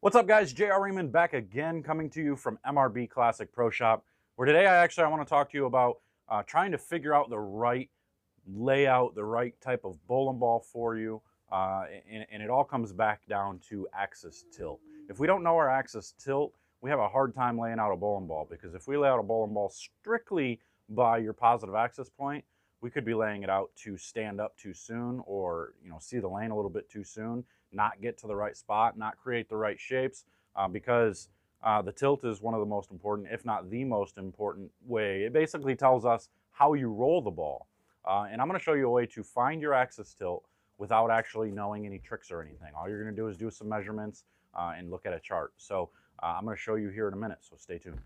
What's up, guys? JR Raymond back again, coming to you from MRB Classic Pro Shop, where today I want to talk to you about trying to figure out the right layout, the right type of bowling ball for you, and it all comes back down to axis tilt. If we don't know our axis tilt, we have a hard time laying out a bowling ball, because if we lay out a bowling ball strictly by your positive axis point, we could be laying it out to stand up too soon, or see the lane a little bit too soon, not get to the right spot, not create the right shapes, because the tilt is one of the most important, if not the most important way. It basically tells us how you roll the ball. And I'm going to show you a way to find your axis tilt without actually knowing any tricks or anything. All you're going to do is do some measurements and look at a chart. So I'm going to show you here in a minute, so stay tuned.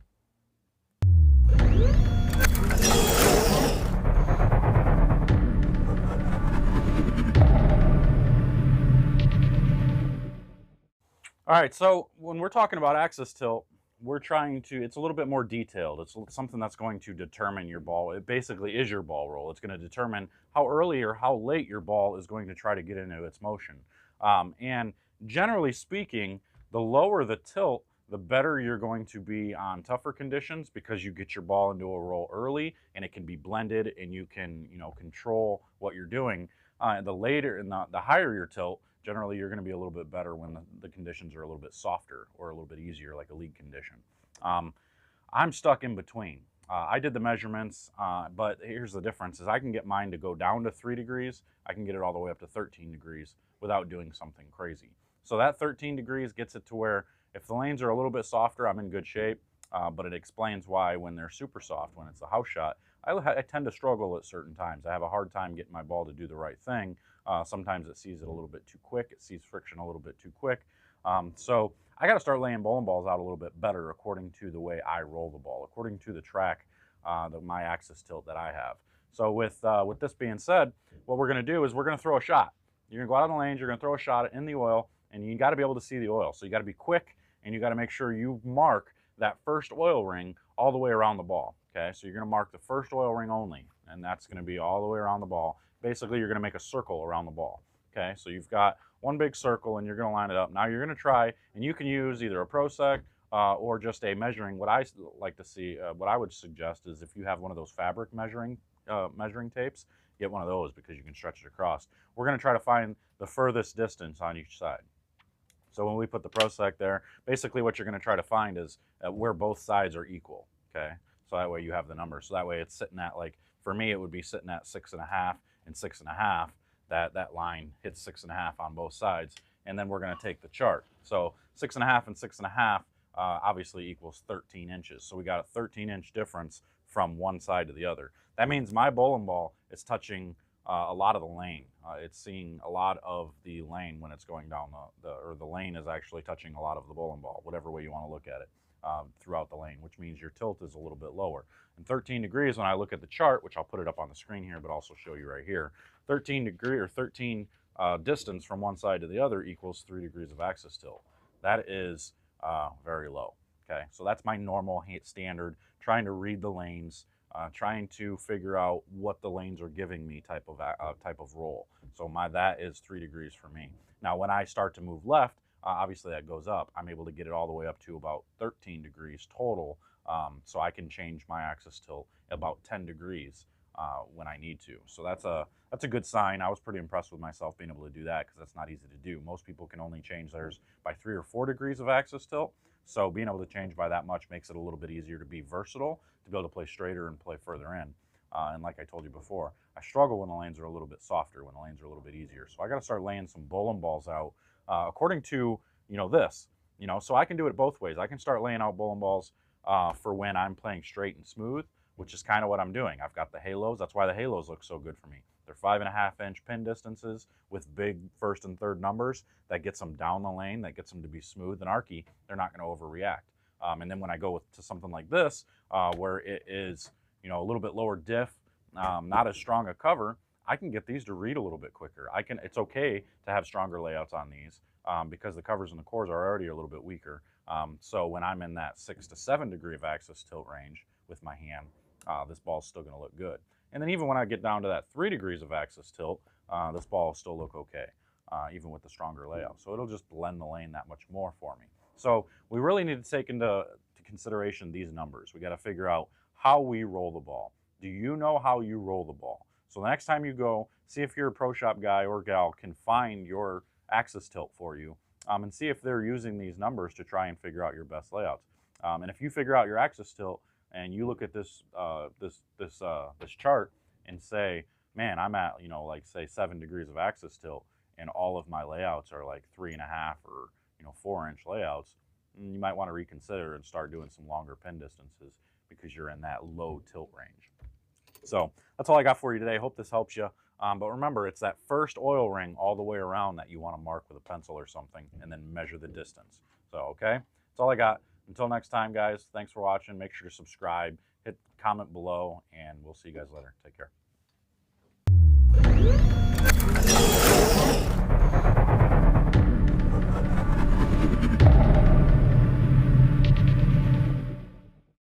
All right, so when we're talking about axis tilt, we're trying to, it's a little bit more detailed. It's something that's going to determine your ball. It basically is your ball roll. It's going to determine how early or how late your ball is going to try to get into its motion. And generally speaking, the lower the tilt, the better you're going to be on tougher conditions, because you get your ball into a roll early and it can be blended and you can, control what you're doing. The later and the higher your tilt, generally you're going to be a little bit better when the conditions are a little bit softer or a little bit easier, like a league condition. I'm stuck in between. I did the measurements, but here's the difference: is I can get mine to go down to 3 degrees. I can get it all the way up to 13 degrees without doing something crazy. So that 13 degrees gets it to where if the lanes are a little bit softer, I'm in good shape. But it explains why when they're super soft, when it's a house shot, I tend to struggle at certain times. I have a hard time getting my ball to do the right thing. Sometimes it sees it a little bit too quick. It sees friction a little bit too quick. So I got to start laying bowling balls out a little bit better according to the way I roll the ball, according to the track, my axis tilt that I have. So with this being said, what we're going to do is we're going to throw a shot. You're going to go out on the lanes, you're going to throw a shot in the oil, and you got to be able to see the oil. So you got to be quick, and you got to make sure you mark that first oil ring all the way around the ball. Okay, so you're going to mark the first oil ring only, and that's going to be all the way around the ball. Basically, you're going to make a circle around the ball. Okay, so you've got one big circle, and you're going to line it up. Now you're going to try, and you can use either a Pro Sec or just a measuring. What I like to see, what I would suggest is if you have one of those fabric measuring tapes, get one of those, because you can stretch it across. We're going to try to find the furthest distance on each side. So when we put the Pro Sec there, basically what you're going to try to find is where both sides are equal. Okay, so that way you have the number. So that way it's sitting at, like, for me it would be sitting at 6.5 and 6.5. That line hits 6.5 on both sides, and then we're going to take the chart. So 6.5 and 6.5 obviously equals 13 inches. So we got a 13-inch difference from one side to the other. That means my bowling ball is touching a lot of the lane. It's seeing a lot of the lane when it's going down or the lane is actually touching a lot of the bowling ball, whatever way you want to look at it, throughout the lane, which means your tilt is a little bit lower. And 13 degrees, when I look at the chart, which I'll put it up on the screen here, but also show you right here, 13 distance from one side to the other equals 3 degrees of axis tilt. That is very low. Okay, so that's my normal standard, trying to read the lanes, trying to figure out what the lanes are giving me type of roll. So that is 3 degrees for me. Now when I start to move left, obviously that goes up. I'm able to get it all the way up to about 13 degrees total. So I can change my axis tilt about 10 degrees when I need to. So that's a good sign. I was pretty impressed with myself being able to do that, because that's not easy to do. Most people can only change theirs by 3 or 4 degrees of axis tilt. So being able to change by that much makes it a little bit easier to be versatile, to be able to play straighter and play further in. And like I told you before, I struggle when the lanes are a little bit softer, when the lanes are a little bit easier. So I got to start laying some bowling balls out according to this. So I can do it both ways. I can start laying out bowling balls for when I'm playing straight and smooth, which is kind of what I'm doing. I've got the halos. That's why the halos look so good for me. They're 5.5-inch pin distances with big first and third numbers. That gets them down the lane. That gets them to be smooth and archy. They're not going to overreact. And then when I go to something like this, where it is, a little bit lower diff, not as strong a cover, I can get these to read a little bit quicker. It's okay to have stronger layouts on these, because the covers and the cores are already a little bit weaker. So when I'm in that 6 to 7 degree of axis tilt range with my hand, this ball's still going to look good. And then even when I get down to that 3 degrees of axis tilt, this ball will still look okay, even with the stronger layout. So it'll just blend the lane that much more for me. So we really need to take into consideration these numbers. We got to figure out how we roll the ball. Do you know how you roll the ball? So the next time you go, see if your pro shop guy or gal can find your axis tilt for you, and see if they're using these numbers to try and figure out your best layouts. And if you figure out your axis tilt and you look at this this chart and say, man, I'm at, you know, like say 7 degrees of axis tilt, and all of my layouts are like 3.5 or 4-inch layouts, you might want to reconsider and start doing some longer pin distances because you're in that low tilt range. So that's all I got for you today. Hope this helps you. But remember, it's that first oil ring all the way around that you want to mark with a pencil or something, and then measure the distance. So, okay, that's all I got. Until next time, guys, thanks for watching. Make sure to subscribe, hit comment below, and we'll see you guys later. Take care.